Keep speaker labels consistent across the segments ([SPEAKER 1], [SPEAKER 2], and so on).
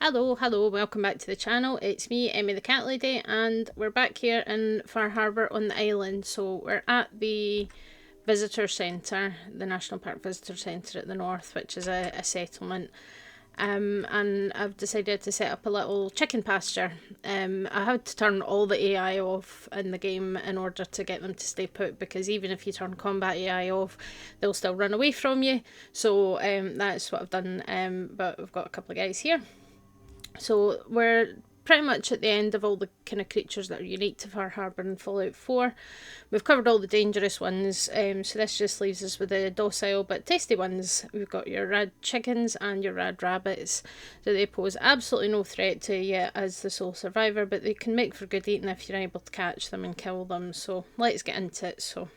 [SPEAKER 1] Hello, welcome back to the channel. It's me, Emmy the Cat Lady, and we're back here in Far Harbour on the island. So we're at the visitor centre, the National Park Visitor Centre at the north, which is a settlement. And I've decided to set up a little chicken pasture. I had to turn all the AI off in the game in order to get them to stay put, because even if you turn combat AI off, they'll still run away from you. So that's what I've done, but we've got a couple of guys here. So we're pretty much at the end of all the kind of creatures that are unique to Far Harbour and Fallout 4. We've covered all the dangerous ones, so this just leaves us with the docile but tasty ones. We've got your Rad-Chickens and your Rad-Rabbits. So they pose absolutely no threat to you as the sole survivor, but they can make for good eating if you're able to catch them and kill them. So let's get into it. So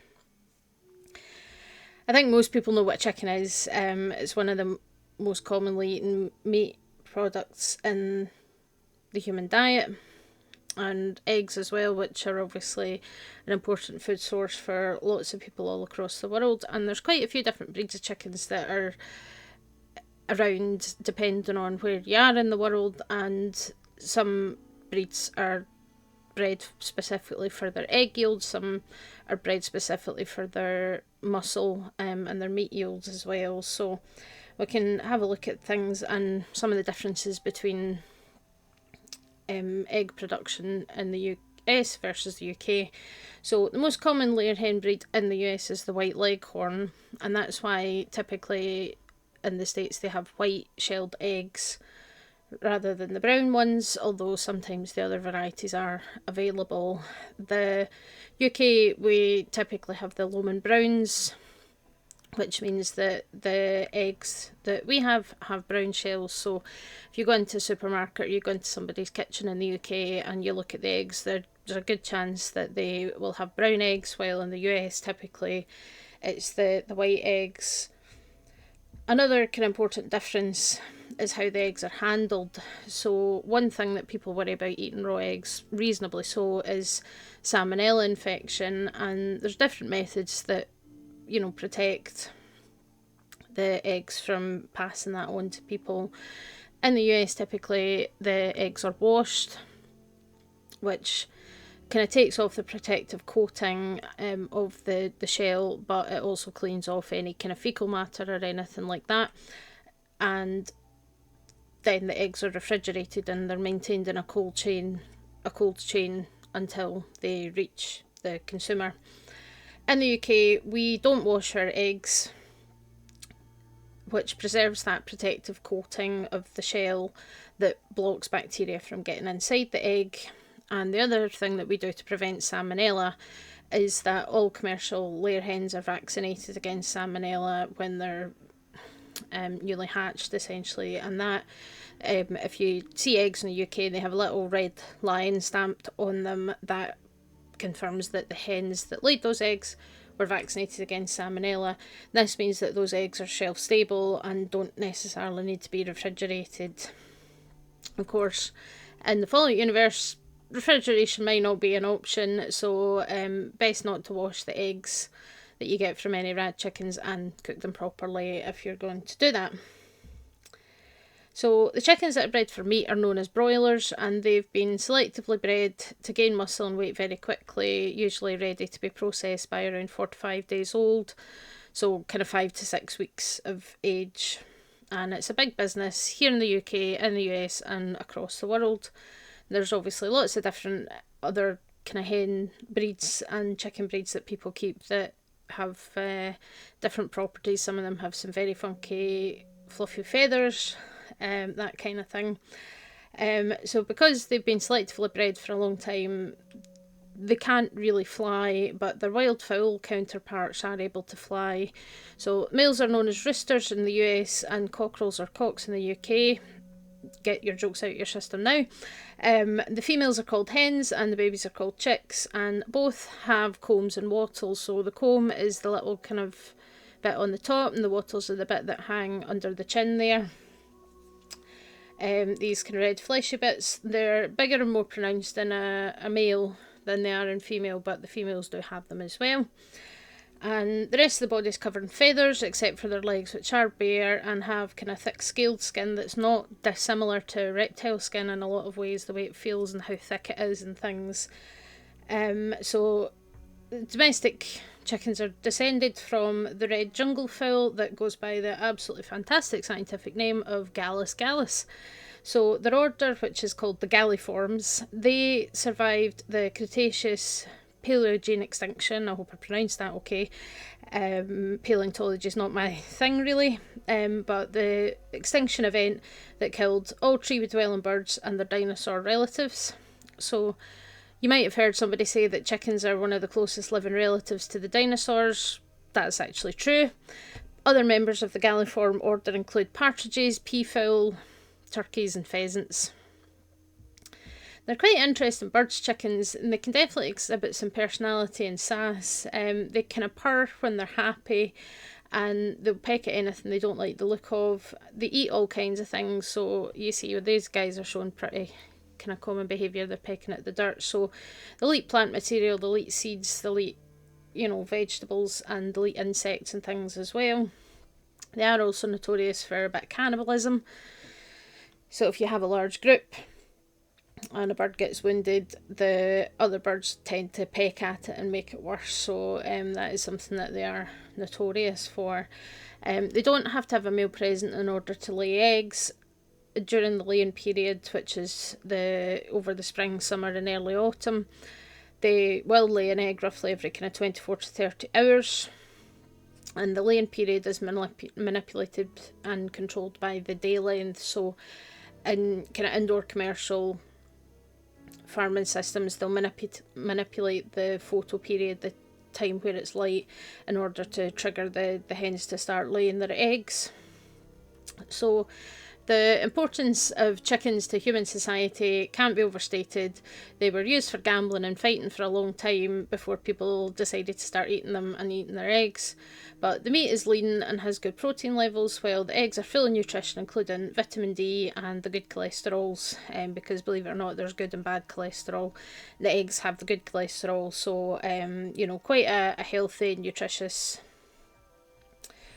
[SPEAKER 1] I think most people know what a chicken is. It's one of the most commonly eaten meat products in the human diet, and eggs as well, which are obviously an important food source for lots of people all across the world. And there's quite a few different breeds of chickens that are around depending on where you are in the world, and some breeds are bred specifically for their egg yield, some are bred specifically for their muscle and their meat yields as well. So we can have a look at things and some of the differences between egg production in the US versus the UK. So the most common layer hen breed in the US is the white leghorn, and that's why typically in the States they have white shelled eggs rather than the brown ones, although sometimes the other varieties are available. The UK, we typically have the Lomond Browns, which means that the eggs that we have brown shells. So if you go into a supermarket, you go into somebody's kitchen in the UK and you look at the eggs, there's a good chance that they will have brown eggs, while in the US typically it's the white eggs. Another kind of important difference is how the eggs are handled. So one thing that people worry about eating raw eggs, reasonably so, is salmonella infection, and there's different methods that protect the eggs from passing that on to people. In the US, typically the eggs are washed, which kind of takes off the protective coating of the shell, but it also cleans off any kind of fecal matter or anything like that. And then the eggs are refrigerated and they're maintained in a cold chain until they reach the consumer. In the UK, we don't wash our eggs, which preserves that protective coating of the shell that blocks bacteria from getting inside the egg. And the other thing that we do to prevent salmonella is that all commercial layer hens are vaccinated against salmonella when they're newly hatched, essentially. And that, if you see eggs in the UK, they have a little red line stamped on them that confirms that the hens that laid those eggs were vaccinated against salmonella. This means that those eggs are shelf stable and don't necessarily need to be refrigerated. Of course, in the Fallout universe, refrigeration might not be an option, so best not to wash the eggs that you get from any Rad-Chickens and cook them properly if you're going to do that. So the chickens that are bred for meat are known as broilers, and they've been selectively bred to gain muscle and weight very quickly, usually ready to be processed by around 4 to 5 days old, so kind of 5 to 6 weeks of age. And it's a big business here in the UK, in the US and across the world. There's obviously lots of different other kind of hen breeds and chicken breeds that people keep that have different properties. Some of them have some very funky fluffy feathers, that kind of thing. So because they've been selectively bred for a long time, they can't really fly, but their wild fowl counterparts are able to fly. So males are known as roosters in the US and cockerels or cocks in the UK. Get your jokes out your system now. The females are called hens and the babies are called chicks, and both have combs and wattles. So the comb is the little kind of bit on the top, and the wattles are the bit that hang under the chin there. These kind of red fleshy bits, they're bigger and more pronounced in a male than they are in female, but the females do have them as well. And the rest of the body is covered in feathers, except for their legs, which are bare and have kind of thick scaled skin that's not dissimilar to reptile skin in a lot of ways, the way it feels and how thick it is and things. So domestic chickens are descended from the red jungle fowl that goes by the absolutely fantastic scientific name of Gallus gallus. So their order, which is called the Galliforms, they survived the Cretaceous Paleogene extinction. I hope I pronounced that okay. Paleontology is not my thing really, but the extinction event that killed all tree-dwelling birds and their dinosaur relatives. So you might have heard somebody say that chickens are one of the closest living relatives to the dinosaurs. That's actually true. Other members of the Galliform order include partridges, peafowl, turkeys and pheasants. They're quite interesting birds, chickens, and they can definitely exhibit some personality and sass. They kind of purr when they're happy, and they'll peck at anything they don't like the look of. They eat all kinds of things, so you see these guys are showing pretty kind of common behaviour. They're pecking at the dirt, so they'll eat plant material, they'll eat seeds, they'll eat, vegetables, and they'll eat insects and things as well. They are also notorious for a bit of cannibalism. So if you have a large group and a bird gets wounded, the other birds tend to peck at it and make it worse. So that is something that they are notorious for. They don't have to have a male present in order to lay eggs. During the laying period, which is over the spring, summer and early autumn, they will lay an egg roughly every kind of 24 to 30 hours. And the laying period is manipulated and controlled by the day length. So in kind of indoor commercial farming systems, they'll manipulate the photo period, the time where it's light, in order to trigger the hens to start laying their eggs. So the importance of chickens to human society can't be overstated. They were used for gambling and fighting for a long time before people decided to start eating them and eating their eggs. But the meat is lean and has good protein levels, while the eggs are full of nutrition, including vitamin D and the good cholesterols. Because believe it or not, there's good and bad cholesterol. The eggs have the good cholesterol, so quite a healthy, nutritious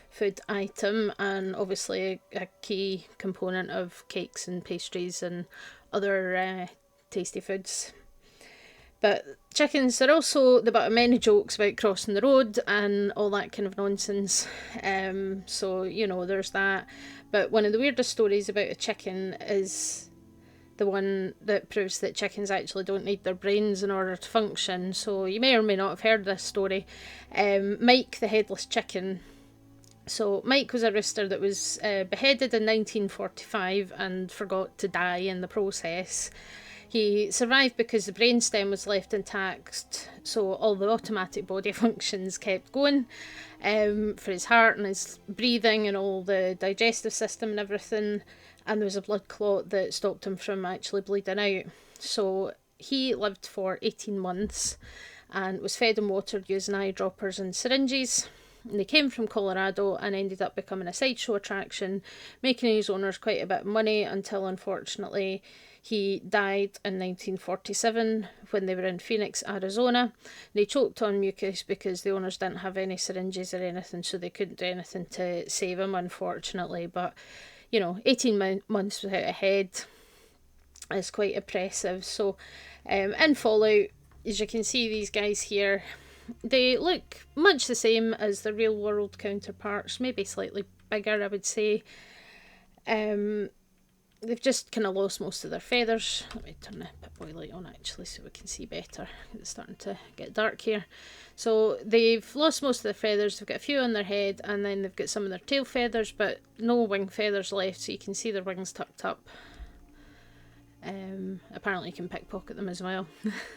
[SPEAKER 1] food item, and obviously a key component of cakes and pastries and other tasty foods. But chickens are also the butt of many jokes about crossing the road and all that kind of nonsense. So there's that. But one of the weirdest stories about a chicken is the one that proves that chickens actually don't need their brains in order to function. So you may or may not have heard this story. Mike the Headless Chicken. So Mike was a rooster that was beheaded in 1945 and forgot to die in the process. He survived because the brainstem was left intact, so all the automatic body functions kept going for his heart and his breathing and all the digestive system and everything, and there was a blood clot that stopped him from actually bleeding out. So he lived for 18 months and was fed and watered using eyedroppers and syringes. And they came from Colorado and ended up becoming a sideshow attraction, making his owners quite a bit of money until, unfortunately, he died in 1947 when they were in Phoenix, Arizona. They choked on mucus because the owners didn't have any syringes or anything, so they couldn't do anything to save him, unfortunately. But, 18 months without a head is quite impressive. So, in Fallout, as you can see, these guys here, they look much the same as the real world counterparts, maybe slightly bigger, I would say. They've just kind of lost most of their feathers. Let me turn the Pip-Boy light on actually so we can see better. It's starting to get dark here. So they've lost most of their feathers. They've got a few on their head, and then they've got some of their tail feathers, but no wing feathers left, so you can see their wings tucked up. Apparently you can pickpocket them as well.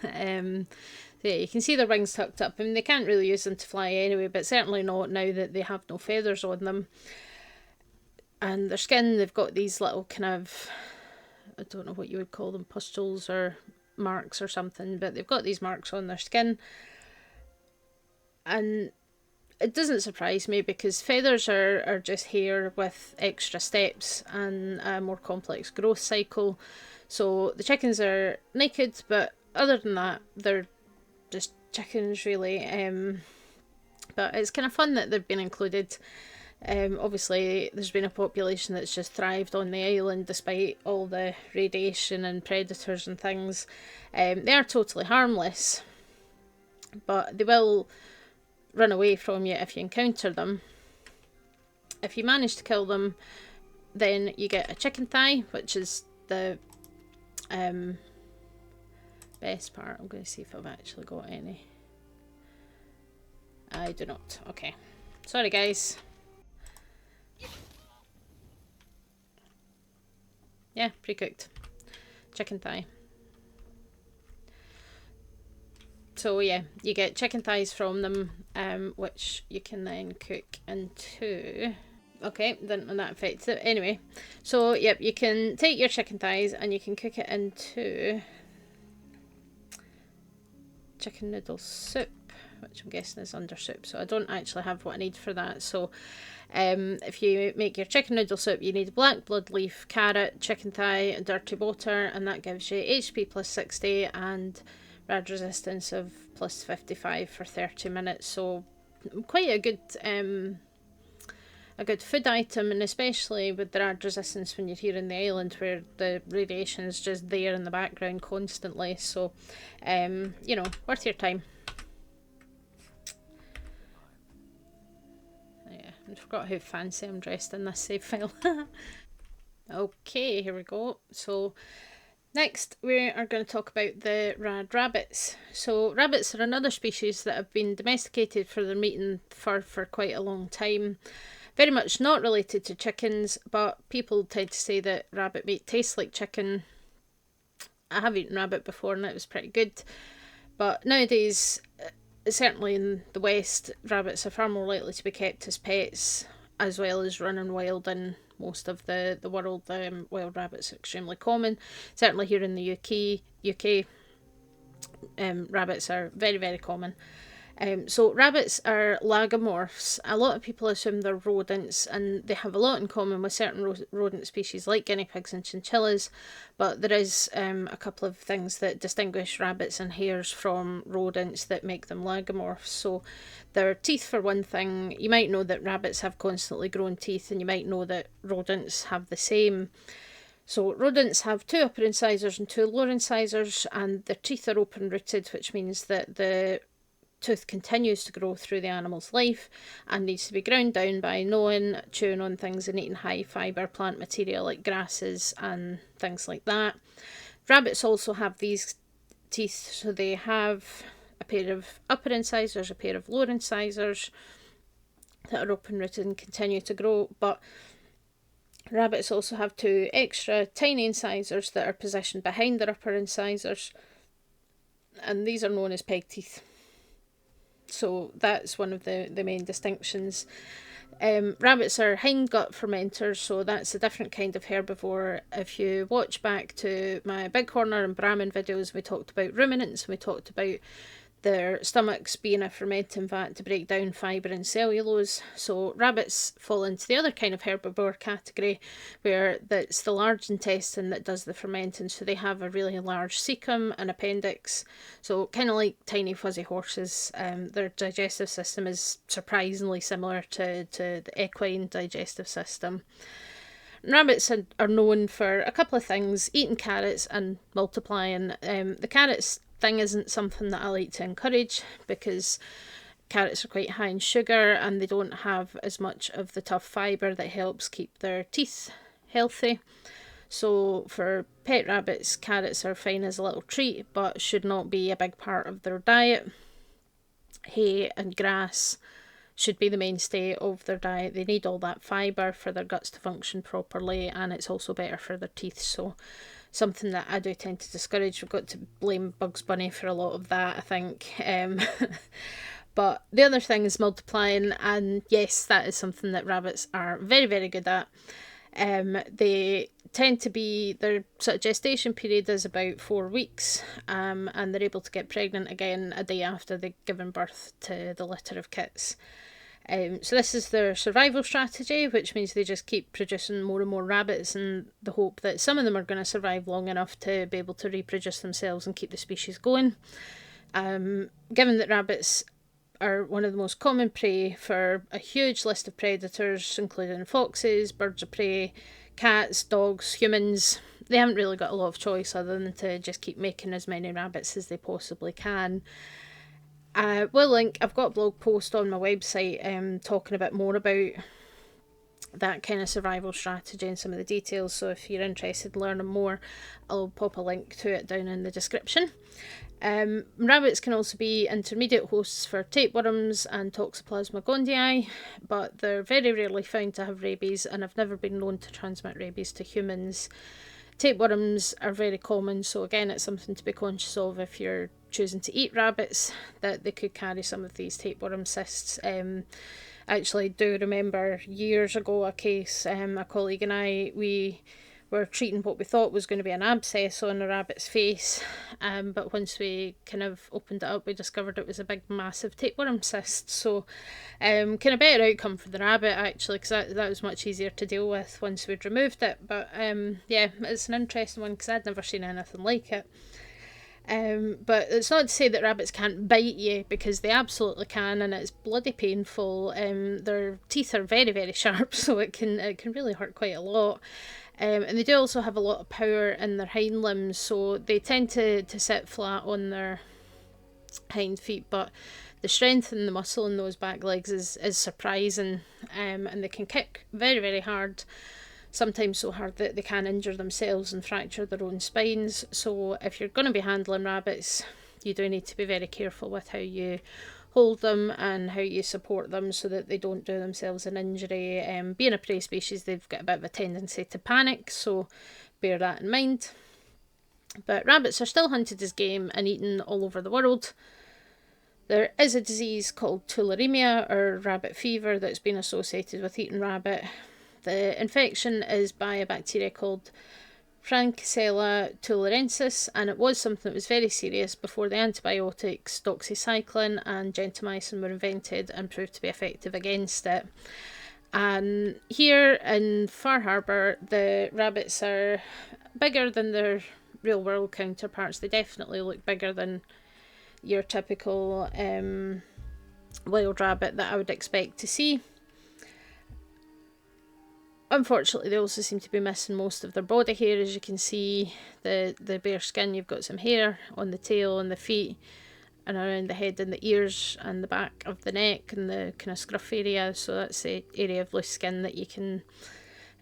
[SPEAKER 1] Yeah, you can see their wings tucked up. I mean, they can't really use them to fly anyway, but certainly not now that they have no feathers on them. And their skin, they've got these little kind of, I don't know what you would call them, pustules or marks or something, but they've got these marks on their skin. And it doesn't surprise me because feathers are just hair with extra steps and a more complex growth cycle. So the chickens are naked, but other than that, they're just chickens really. But it's kind of fun that they've been included. Obviously, there's been a population that's just thrived on the island despite all the radiation and predators and things. They are totally harmless, but they will run away from you if you encounter them. If you manage to kill them, then you get a chicken thigh, which is the best part. I'm going to see if I've actually got any. I do not. Okay. Sorry, guys. Yeah, pre-cooked chicken thigh. So yeah, you get chicken thighs from them, which you can then cook into... Okay, didn't know that affects it. Anyway, so yep, you can take your chicken thighs and you can cook it into chicken noodle soup, which I'm guessing is under soup. So I don't actually have what I need for that. So if you make your chicken noodle soup, you need black blood leaf, carrot, chicken thigh, dirty water, and that gives you HP plus 60 and rad resistance of plus 55 for 30 minutes. So quite a good food item, and especially with the rad resistance when you're here in the island where the radiation is just there in the background constantly. So you know, worth your time. Yeah, I forgot how fancy I'm dressed in this save file. Okay, here we go. So next we are going to talk about the Rad-Rabbits. So rabbits are another species that have been domesticated for their meat and fur for quite a long time. Very much not related to chickens, but people tend to say that rabbit meat tastes like chicken. I have eaten rabbit before and it was pretty good. But nowadays, certainly in the West, rabbits are far more likely to be kept as pets, as well as running wild in most of the world. Wild rabbits are extremely common. Certainly here in the UK, rabbits are very, very common. So rabbits are lagomorphs. A lot of people assume they're rodents, and they have a lot in common with certain rodent species like guinea pigs and chinchillas, but there is a couple of things that distinguish rabbits and hares from rodents that make them lagomorphs. So their teeth, for one thing. You might know that rabbits have constantly grown teeth, and you might know that rodents have the same. So rodents have 2 upper incisors and 2 lower incisors, and their teeth are open rooted, which means that the tooth continues to grow through the animal's life and needs to be ground down by gnawing, chewing on things, and eating high fibre plant material like grasses and things like that. Rabbits also have these teeth, so they have a pair of upper incisors, a pair of lower incisors that are open rooted and continue to grow, but rabbits also have 2 extra tiny incisors that are positioned behind their upper incisors, and these are known as peg teeth. So that's one of the main distinctions. Rabbits are hindgut fermenters, so that's a different kind of herbivore. If you watch back to my bighorner and Brahmin videos, we talked about ruminants, and we talked about their stomachs being a fermenting vat to break down fibre and cellulose. So rabbits fall into the other kind of herbivore category, where that's the large intestine that does the fermenting. So they have a really large cecum and appendix, so kind of like tiny fuzzy horses. Their digestive system is surprisingly similar to the equine digestive system. Rabbits are known for a couple of things: eating carrots and multiplying. The carrots thing isn't something that I like to encourage, because carrots are quite high in sugar and they don't have as much of the tough fibre that helps keep their teeth healthy. So for pet rabbits, carrots are fine as a little treat, but should not be a big part of their diet. Hay and grass should be the mainstay of their diet. They need all that fibre for their guts to function properly, and it's also better for their teeth. So something that I do tend to discourage. We've got to blame Bugs Bunny for a lot of that, I think. But the other thing is multiplying, and yes, that is something that rabbits are very, very good at. They tend to be, their sort of gestation period is about 4 weeks, and they're able to get pregnant again a day after they've given birth to the litter of kits. So this is their survival strategy, which means they just keep producing more and more rabbits in the hope that some of them are going to survive long enough to be able to reproduce themselves and keep the species going. Given that rabbits are one of the most common prey for a huge list of predators, including foxes, birds of prey, cats, dogs, humans. They haven't really got a lot of choice other than to just keep making as many rabbits as they possibly can. We'll link, I've got a blog post on my website talking a bit more about that kind of survival strategy and some of the details, so if you're interested in learning more, I'll pop a link to it down in the description. Rabbits can also be intermediate hosts for tapeworms and Toxoplasma gondii, but they're very rarely found to have rabies and have never been known to transmit rabies to humans. Tapeworms are very common, so again it's something to be conscious of if you're choosing to eat rabbits, that they could carry some of these tapeworm cysts. I actually do remember years ago a case, a colleague and I, we were treating what we thought was going to be an abscess on a rabbit's face, but once we kind of opened it up, we discovered it was a big massive tapeworm cyst. So kind of better outcome for the rabbit actually, because that was much easier to deal with once we'd removed it. But yeah, it's an interesting one because I'd never seen anything like it. But it's not to say that rabbits can't bite you, because they absolutely can, and it's bloody painful. Their teeth are very, very sharp, so it can really hurt quite a lot. And they do also have a lot of power in their hind limbs, so they tend to sit flat on their hind feet, but the strength in the muscle in those back legs is surprising, and they can kick very, very hard, sometimes so hard that they can injure themselves and fracture their own spines. So if you're going to be handling rabbits, you do need to be very careful with how you hold them and how you support them so that they don't do themselves an injury. Being a prey species, they've got a bit of a tendency to panic, so bear that in mind. But rabbits are still hunted as game and eaten all over the world. There is a disease called tularemia, or rabbit fever, that's been associated with eating rabbit. The infection is by a bacteria called Francisella tularensis, and it was something that was very serious before the antibiotics doxycycline and gentamicin were invented and proved to be effective against it. And here in Far Harbour, the rabbits are bigger than their real world counterparts. They definitely look bigger than your typical wild rabbit that I would expect to see. Unfortunately, they also seem to be missing most of their body hair. As you can see, the bare skin, you've got some hair on the tail and the feet and around the head and the ears and the back of the neck and the kind of scruff area. So that's the area of loose skin that you can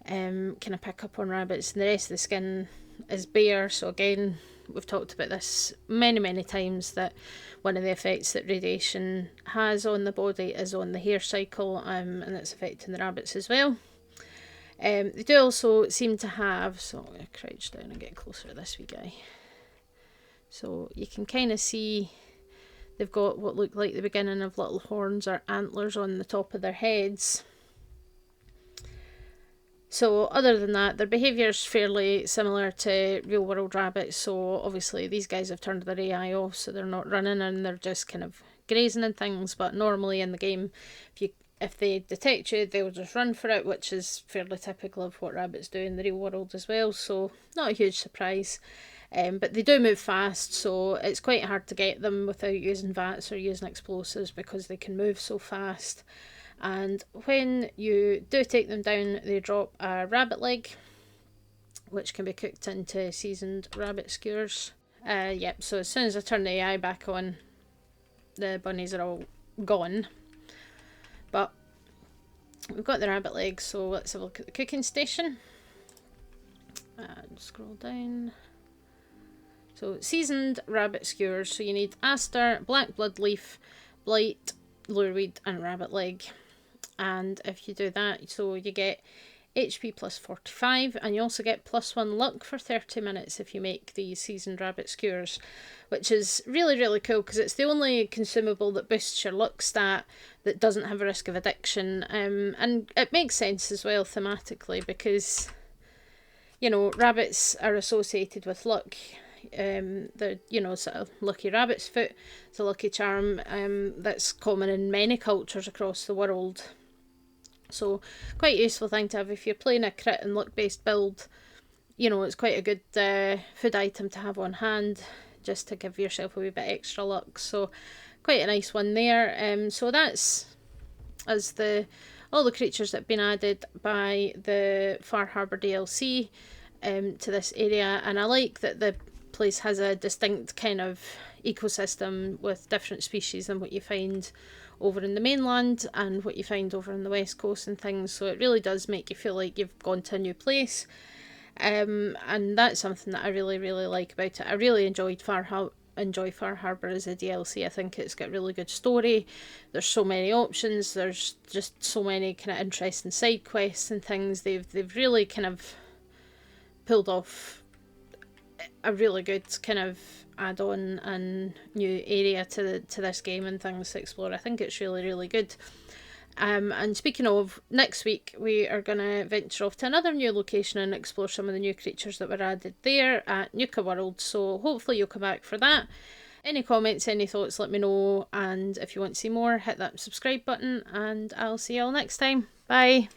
[SPEAKER 1] kind of pick up on rabbits. And the rest of the skin is bare. So again, we've talked about this many, many times, that one of the effects that radiation has on the body is on the hair cycle, and it's affecting the rabbits as well. They do also seem to have, so I'm going to crouch down and get closer to this wee guy. So you can kind of see they've got what look like the beginning of little horns or antlers on the top of their heads. So other than that, their behaviour is fairly similar to real world rabbits. So obviously these guys have turned their AI off, so they're not running and they're just kind of grazing and things. But normally in the game, if they detect you, they'll just run for it, which is fairly typical of what rabbits do in the real world as well, so not a huge surprise. But they do move fast, so it's quite hard to get them without using VATs or using explosives, because they can move so fast. And when you do take them down, they drop a rabbit leg, which can be cooked into seasoned rabbit skewers. Yep, so as soon as I turn the AI back on, the bunnies are all gone. But we've got the rabbit legs, so let's have a look at the cooking station. And scroll down. So seasoned rabbit skewers. So you need aster, black blood leaf, blight, lureweed and rabbit leg. And if you do that, so you get HP plus 45, and you also get +1 luck for 30 minutes if you make these seasoned rabbit skewers, which is really, really cool, because it's the only consumable that boosts your luck stat that doesn't have a risk of addiction. And it makes sense as well thematically, because, you know, rabbits are associated with luck. The, you know, sort of lucky rabbit's foot, it's a lucky charm that's common in many cultures across the world. So quite a useful thing to have if you're playing a crit and luck based build. You know, it's quite a good food item to have on hand, just to give yourself a wee bit extra luck. So quite a nice one there. So that's as all the creatures that have been added by the Far Harbour DLC to this area, and I like that the place has a distinct kind of ecosystem with different species than what you find over in the mainland and what you find over on the west coast and things, so it really does make you feel like you've gone to a new place. And that's something that I really, really like about it. I really enjoy Far Harbour as a DLC. I think it's got really good story. There's so many options. There's just so many kind of interesting side quests and things. They've really kind of pulled off a really good kind of add-on and new area to this game and things to explore. I think it's really, really good. And speaking of, next week we are going to venture off to another new location and explore some of the new creatures that were added there at Nuka World, so hopefully you'll come back for that. Any comments, any thoughts, let me know, and if you want to see more, hit that subscribe button, and I'll see you all next time. Bye!